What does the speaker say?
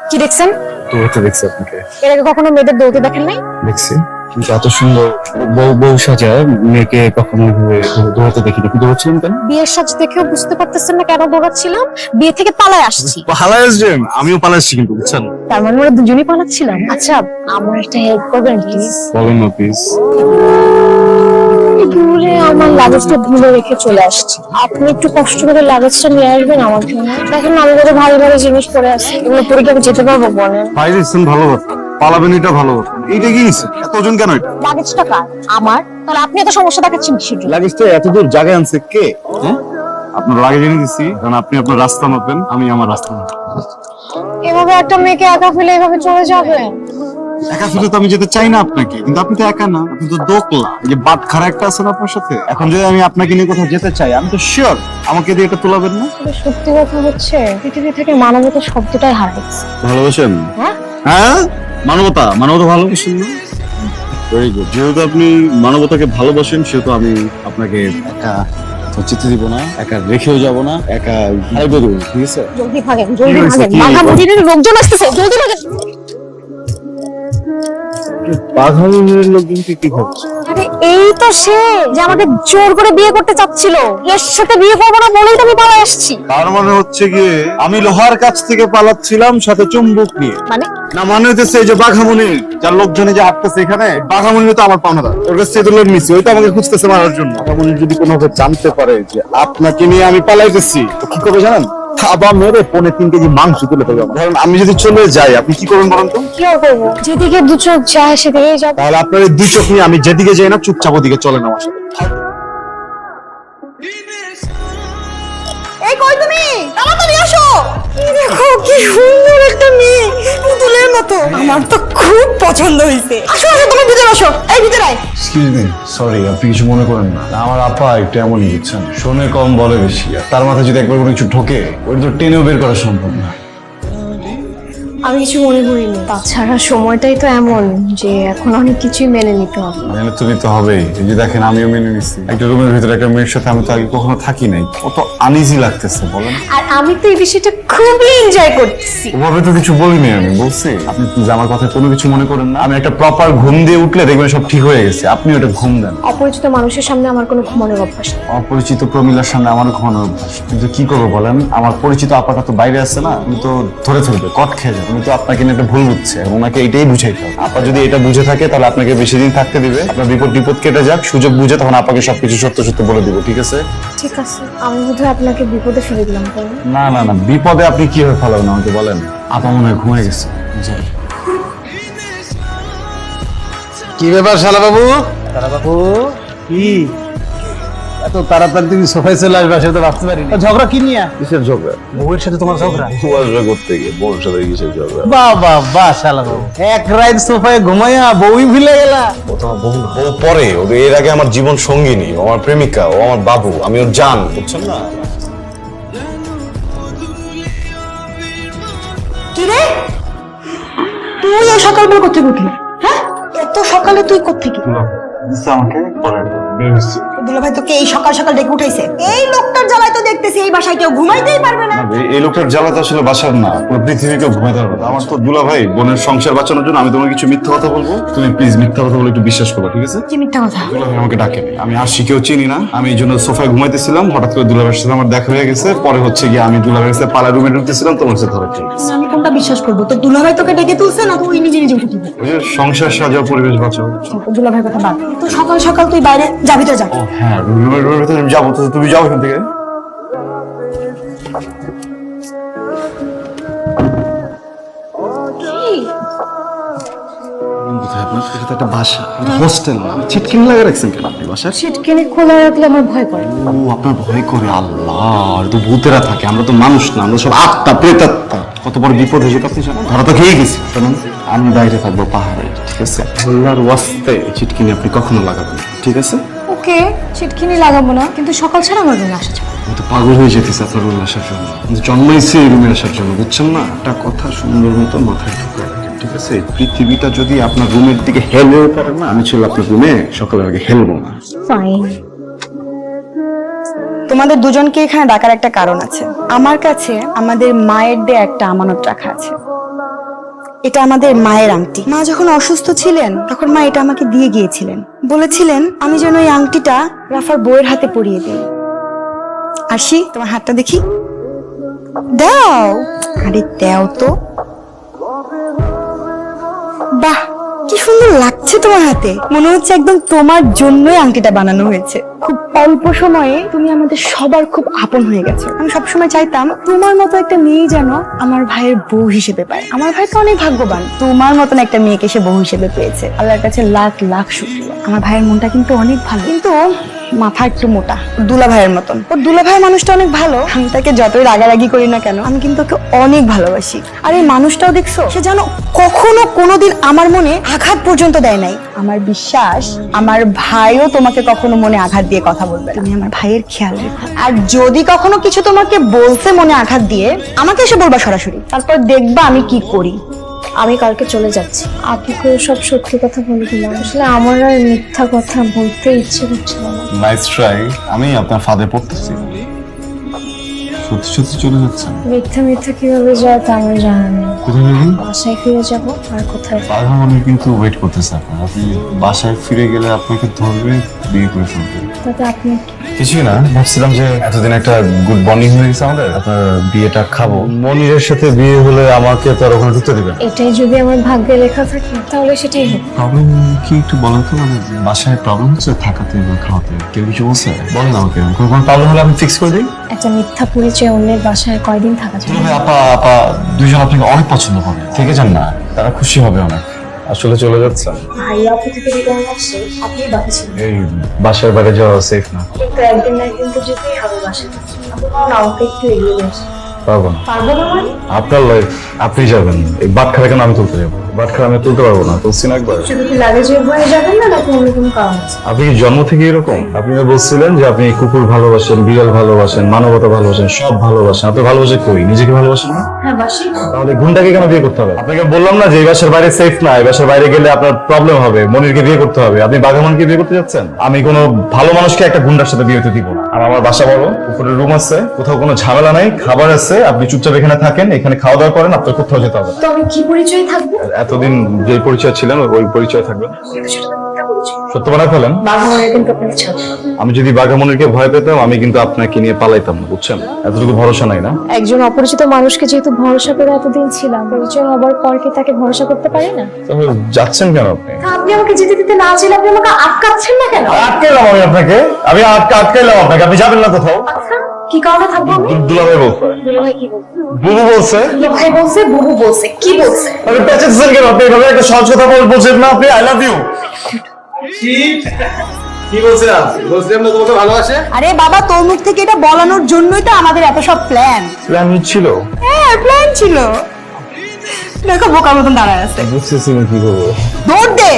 কি দেখছেন? দৌড়তে দেখছি আপনাকে। এর আগে কখনো মেয়েদের দৌড়তে দেখেন নাই? দেখছি, কিন্তু এত সুন্দর বউ সাজায় মেয়েকে কখনো দৌড়াতে দেখিনি। আপনি দৌড়াচ্ছিলেন কেন? বিয়ের সাজ দেখেও বুঝতে পারতেছেন না কেন দৌড়াচ্ছিলাম? বিয়ে থেকে পালায় আসছি। পালায় আসছেন? আমিও পালায় আসছি কিন্তু, বুঝছেন? তার মানে ওরা দুজনেই পালাচ্ছিলাম। আচ্ছা, আমার একটা হেল্প করবেন প্লিজ? বলেন না প্লিজ। দূরে আমার লাগেজটা ভুলে রেখে চলে আসছি। আপনি একটু কষ্ট করে লাগেজটা নিয়ে আসবেন আমার জন্য। দেখেন আমি কত ভারী ভারী জিনিস পরে আছি, এগুলো পরে কি আমি যেতে পারবো বলেন? ভাই দিচ্ছেন ভালো কথা, পালাবেন এটা ভালো কথা। এইটা কি নিচ্ছে এত ওজন কেন? এটা লাগেজটা কার? আমার। তাহলে আপনি এত সমস্যা দেখাচ্ছেন কিসের জন্য? লাগেজটা এত দূর জায়গায় আনছে কে? হ্যাঁ, আপনার লাগেজ এনে দিচ্ছি কারণ আপনি আপনার রাস্তা মাপবেন, আমি আমার রাস্তা মাপবেন। এভাবে একটা মেয়েকে একা ফেলে এভাবে চলে যাবেন? একা ফেলে তো আমি যেতে চাই না আপনাকে, কিন্তু আপনি তো একা না, আপনি তো দোকলা। এই যে বাদ খারা একটা আছে না আপনার সাথে। এখন যদি আমি আপনাকে নিয়ে কোথাও যেতে চাই, আমি তো শিওর আমাকে দিয়ে এটা তোলাবেন না। তবে সত্যি কথা হচ্ছে পৃথিবী থেকে মানবতা শব্দটাই হারাইছে। ভালোবাসেন? হ্যাঁ, হ্যাঁ, মানবতা ভালোবাসেন না? Very good. যেহেতু আপনি মানবতাকে ভালোবাসেন, সেহেতু আমি আপনাকে একা যেতে দিব না, একা রেখেও যাব না, একা হারাইবো দেবো, ঠিক আছে? জলদি ভাগেন, জলদি হয়েছে? ভাগেন। কি? বাঘা মন্দিরের লোকজন আসতেছে, জলদি ভাগেন। বাঘামুনির লোকজন কি করছে? আরে এই তো সে যে আমাকে জোর করে বিয়ে করতে চাচ্ছিল। এর সাথে বিয়ে করবো না বলেই তো আমি পালায় আসছি। তার মানে হচ্ছে গিয়ে আমি লোহার কাছ থেকে পালাচ্ছিলাম সাথে চুম্বক নিয়ে। মানে না, মানে হইতেছে এই যে বাঘামুনি যার লোকজনে যে হাঁটতেছে এখানে, বাঘামুনি তো আমার পাওনাদার। ওর কাছ থেকে লোক নিচ্ছি, ওই তো আমাকে খুঁজতেছে মারার জন্য। বাঘামুনি যদি কোনোভাবে জানতে পারে যে আপনাকে নিয়ে আমি পালাইতেছি, তো কি করবে জানেন? থাবা মেরে 3.5 কেজি মাংস তুলে দেবে। ধরেন আমি যদি চলে যাই, আপনি কি করবেন বলেন তো? কি আর করবো? যেদিকে দু চোখ যায় সেদিকেই যাবো। তাহলে আপনার এই দুই চোখ নিয়ে আমি যেদিকে যাই না, চুপচাপ ওদিকে চলেন আমার সাথে। এই কই তুমি? তাড়াতাড়ি আসো। দেখো কি সুন্দর একটা মেয়ে, পুতুলের মতো। আমার তো খুব পছন্দ হয়েছে। আসো আসো, তুমি ভিতরে আসো। এই ভিতরে আয়। এক্সকিউজ মি, সরি, আপনি কিছু মনে করেন না। আমার আপা একটু এমনই, বুঝছেন, শোনে কম বলে বেশি। আর তার মাথায় যদি একবার কোনো কিছু ঢোকে, ওটা তো টেনেও বের করা সম্ভব না। আমি কিছু মনে করিনি। তাছাড়া সময়টাই তো এমন যে এখন অনেক কিছুই মেনে নিতে হবে। মেনে তো নিতে হবেই। এই যে দেখেন, আমিও মেনে নিচ্ছি। একটা রুমের ভিতরে একটা মেয়ের সাথে আমি তো আগে কখনো থাকি নাই, কত আনইজি লাগতেছে বলেন। আর আমি তো এই বিষয়টা খুবই এনজয় করতেছি। ওভাবে তো কিছু বলিনি আমি, বলছি আপনি প্লিজ আমার কথা কোনো কিছু মনে করেন না। আমি একটা প্রপার ঘুম দিয়ে উঠলে দেখবেন সব ঠিক হয়ে গেছে। আপনি ওটা ঘুম দেন। অপরিচিত মানুষের সামনে আমার কোনো ঘুমানোর অভ্যাস নেই। অপরিচিত প্রমিলার সামনে আমার ঘুমানোর অভ্যাস, কিন্তু কি করবো বলেন, আমার পরিচিত আপাটা তো বাইরে আছে না, উনি তো ধরে ফেলবে, কট খেয়ে যাবে। উনি তো আপনাকে নিয়ে একটা ভুল বুঝছে, এবং ওনাকে এটাই বুঝাইতে হবে। আপা যদি এটা বুঝে থাকে, তাহলে আপনাকে বেশি দিন থাকতে দিবে। আপনার বিপদ কেটে যাক, সুযোগ বুঝে তখন আপনাকে সবকিছু সত্য সত্য বলে দিব, ঠিক আছে? ঠিক আছে, আমি বোধহয় আপনাকে বিপদে ফেলে দিলাম, তাই না? না না না, বিপদে আপনি কিভাবে ফেলাবেন আমাকে বলেন। আপা মনে হয় ঘুমিয়ে গেছে। যাই। কি ব্যাপার শালা বাবু? শালা বাবু কি এত তাড়াতাড়ি তুমি সোফায় চলে আসবে সেটা ভাবতে পারিনি। ঝগড়া কি নিয়ে? কিসের ঝগড়া? বউয়ের সাথে তোমার ঝগড়া? কুয়াশা করতে গিয়ে বোন সাথে কিসের ঝগড়া? বাহ বাহ বাহ শালা বাবু, এক রাত সোফায় ঘুমাইয়া বউই ভুলে গেলা। ও তো আমার বউ পরে, ওর এর আগে আমার জীবন সঙ্গিনী, ও আমার প্রেমিকা, ও আমার বাবু, আমি ওর জান, বুঝছেন না? কি রে, তুই এই সকালবেলা কোথেকে উঠলি? হ্যাঁ, এত সকালে তুই কোথেকে? আমাকে পরে বের হচ্ছে। দুলাভাই তোকে এই সকাল সকাল ডেকে উঠাইছে? এই লোকটার জ্বালায় তো দেখতেছি এই বাসায় কেউ ঘুমাইতেই পারবে না। এই লোকটার জ্বালা তো আসলে বাসার না, পুরো পৃথিবীকে ঘুমাইতে পারবে না। আমার তো দুলা ভাই, বোনের সংসার বাঁচানোর জন্য আমি তোমাকে কিছু মিথ্যা কথা বলবো, তুমি প্লিজ মিথ্যা কথা বলে একটু বিশ্বাস করো, ঠিক আছে? কি মিথ্যা কথা? দুলা ভাই আমাকে ডাকে, আমি আশিকেও চিনি না। আমি এই জন্য সোফায় ঘুমাইতেছিলাম, হঠাৎ করে দুলা ভাইয়ের সাথে আমার দেখা হয়ে গেছে। পরে হচ্ছে গিয়ে আমি দুলা ভাইয়ের সাথে পাড়া রুমে ঢুকতেছিলাম, তোমার সাথে ধরে ঠিক আছে। আমি কোনটা বিশ্বাস করবো? তো দুলাভাই তোকে ডেকে তুলছে না তুই নিজে নিজে উঠে দিবি? ওই যে সংসার সাজাও, পরিবেশ বাঁচাও। দুলাভাই কথা বাদ, তো সকাল সকাল তুই বাইরে যাবি তো যা। হ্যাঁ, রুমের ভেতরে আমি যাবো, তো তুমি যাও এখান থেকে। আপনার সাথে একটা বাসা, হোস্টেল না, ছিটকিনি লাগা রাখছেন কেন আপনি বাসার? সিটকেনে খোলা রাখলে আমার ভয় করে। ও, আপনার ভয় করে? আল্লাহ, এটা তো ভূতেরা থাকে, আমরা তো মানুষ না, আমরা সব আত্মা, প্রেতাত্মা। কত বড় বিপদ হয়েছে আপনি জানেন? ধরা তো খেয়ে গেছি। শুনুন, আমি বাইরে থাকবো পাহাড়ে, ঠিক আছে? আল্লাহর ওয়াস্তে চিটকিনি আপনি কখনো লাগাবেন না, ঠিক আছে? ওকে, সিটকিনি লাগাবো না, কিন্তু সকাল ছাড়া আমার রুমে আসা যাবে। আমি তো পাগল হয়ে যেতেছি আপনার রুমে আসার জন্য। কিন্তু জন্মাইছি এই রুমে আসার জন্য, বুঝছেন না? একটা কথা সুন্দর মতো মাথায় ঢুকে রাখেন, ঠিক আছে? পৃথিবীটা যদি আপনার রুমের দিকে হেলেও পারে না, আমি ছিল আপনার রুমে সকালের আগে হেলবো না। ফাইন। তোমাদের দুজনকে এখানে ডাকার একটা কারণ আছে। আমার কাছে আমাদের মায়ের দেয়া একটা আমানত রাখা আছে। এটা আমাদের মায়ের আংটি। মা যখন অসুস্থ ছিলেন তখন মা এটা আমাকে দিয়ে গিয়েছিলেন, বলেছিলেন আমি যেন এই আংটিটা রাফার বউয়ের হাতে পরিয়ে দিই। আসি, তোমার হাতটা দেখি। দাও, আরে দাও তো। বাহ, কি সুন্দর লাগছে তোমার হাতে, মনে হচ্ছে একদম তোমার জন্যই আংটিটা বানানো হয়েছে। খুব অল্প সময়ে তুমি আমাদের সবার খুব আপন হয়ে গেছো। আমি সবসময় চাইতাম তোমার মতো একটা মেয়ে যেন আমার ভাইয়ের বউ হিসেবে পায়। আমার ভাই তো অনেক ভাগ্যবান, তোমার মতন একটা মেয়েকে সে বউ হিসেবে পেয়েছে। আল্লাহর কাছে লাখ লাখ শুকরিয়া। আমার ভাইয়ের মনটা কিন্তু অনেক ভালো, কিন্তু মাথা একটু মোটা, দুলা ভাইয়ের মতন। ওর দুলা ভাইয়ের মানুষটা অনেক ভালো, আমি তাকে যতই রাগারাগি করি না কেন আমি কিন্তু ওকে অনেক ভালোবাসি। আর এই মানুষটাও দেখছো, সে যেন কখনো কোনোদিন আমার মনে আঘাত পর্যন্ত দেয় নাই। আমার বিশ্বাস আমার ভাইও তোমাকে কখনো মনে আঘাত দিয়ে কথা বলবে না। তুমি আমার ভাইয়ের খেয়াল রেখো, আর যদি কখনো কিছু তোমাকে বলতে মনে আঘাত দিয়ে আমাকে এসে বলবা সরাসরি, তারপর দেখবা আমি কি করি। আমি কালকে চলে যাচ্ছি, আপুকে সব সত্যি কথা বলে দিলাম। আসলে আমার আর মিথ্যা কথা বলতে ইচ্ছে করছিল না। Nice try. আমি আপনার ফাঁদে পড়তেছি। সত্যি সত্যি চলে যাচ্ছেন? মিথ্যা মিথ্যা কিভাবে যায় তা আমার জানা নেই। কোথায় যাবেন? বাসায় ফিরে যাব। আর কোথায়? বাঘামণি কিন্তু ওয়েট করতেছে আপনার। আপনি বাসায় ফিরে গেলে আপনাকে ধরবে, বিয়ে করে ফেলবে। তাতে আপনি কিছুই না, ভাবছিলাম যে এতদিন একটা গুড বন্ডিং হয়ে গেছে আমাদের, আপনার বিয়েটা খাবো। মনিরের সাথে বিয়ে হলে আমাকে তো আর ওখানে ঢুকতে দিবেন। এটাই যদি আমার ভাগ্যে লেখা থাকে তাহলে সেটাই হোক। প্রবলেম কি একটু বলেন তো, মানে বাসায় প্রবলেম হচ্ছে থাকাতে বা খাওয়াতে? কেউ কিছু বলছে? বলেন আমাকে, কোনো প্রবলেম হলে আমি ফিক্স করে দিই। একটা মিথ্যা পরিচয় অন্যের বাসায় কয়দিন থাকা যায়? আপা দুইজন আপনাকে অনেক পছন্দ করে, থেকে যান না, তারা খুশি হবে অনেক। আসলে চলে যাচ্ছেন? ভাইয়া আপু থেকে বিদায় আসছে, আপনি বাকি ছিলেন। এই বাসার বাইরে যাওয়া সেফ না। কিন্তু একদিন না একদিন তো যেতেই হবে বাসায়। আপনি বলুন আমাকে একটু এগিয়ে নিয়ে আসুন। পারবো না। পারবো না মানে? আপনার লাইফ আপনি যাবেন, এই বাটখারা কেন আমি তুলতে যাবো? বাটখারা আমি তুলতে পারবো না, তুলছি না একবার। শুধু কি লাগেজের ভয়ে যাবেন না নাকি অন্য কোনো কারণ আছে? আপনি কি জন্ম থেকে এরকম? আপনি না বলছিলেন যে আপনি কুকুর ভালোবাসেন, বিড়াল ভালোবাসেন, মানবতা ভালোবাসেন, সব ভালোবাসেন। আপনি ভালোবাসে কই, নিজেকে ভালোবাসেন না? হ্যাঁ বাসি। তাহলে গুন্ডাকে কেন বিয়ে করতে হবে? আপনাকে বললাম না যে এই বাসার বাইরে সেফ না, এই বাসার বাইরে গেলে আপনার প্রবলেম হবে, মনিরকে বিয়ে করতে হবে। আপনি বাঘামণিকে বিয়ে করতে যাচ্ছেন? আমি কোনো ভালো মানুষকে একটা গুন্ডার সাথে বিয়ে হতে দিব না। আর আমার বাসা বড়, উপরে রুম আছে, কোথাও কোনো ঝামেলা নাই, খাবার আছে, আপনি চুপচাপ এখানে থাকেন, এখানে খাওয়া দাওয়া করেন, আপনার কোথাও যেতে হবে না। তো আমি কি পরিচয় থাকবো? এতদিন যে পরিচয় ছিলেন ওই পরিচয় থাকবে। কিন্তু সেটা তো মিথ্যা পরিচয়। সত্য বানা ফেলেন। বাঘামণির কিন্তু আপনার ছাড়। আমি যদি বাঘামণিকে ভয় পেতাম আমি কিন্তু আপনাকে নিয়ে পালাইতাম না, বুঝছেন? এতটুকু ভরসা নাই না? একজন অপরিচিত মানুষকে যেহেতু ভরসা করে এতদিন ছিলাম, পরিচয় হবার পর কি তাকে ভরসা করতে পারি না? তাহলে যাচ্ছেন কেন আপনি? তা আপনি আমাকে যেতে দিতে না চাইলে আপনি আমাকে আটকাচ্ছেন না কেন? আটকাইলাম আমি আপনাকে, আটকাইলাম আপনাকে, আপনি যাবেন না কোথাও। আচ্ছা, কি কারণে থাকবো আমি? দুলাভাই বলছে, দুলাভাই কি বলছে? বুবু বলছে। দুলাভাই বলছে, বুবু বলছে, কি বলছে? আপনি পেঁচেছেন কেন? আপনি এভাবে একটা সহজ কথা বলছেন না আপনি। I love you. কি বলছিলাম? বলছিলাম না তোমাকে ভালোবাসে। আরে বাবা, তোর মুখ থেকে এটা বলানোর জন্যই তো আমাদের এত সব প্ল্যান। প্ল্যান ছিল? হ্যাঁ, প্ল্যান ছিল। দেখো বোকার মতন দাঁড়ায় আছে। বুঝতেছি না কি করবো। দৌড় দে।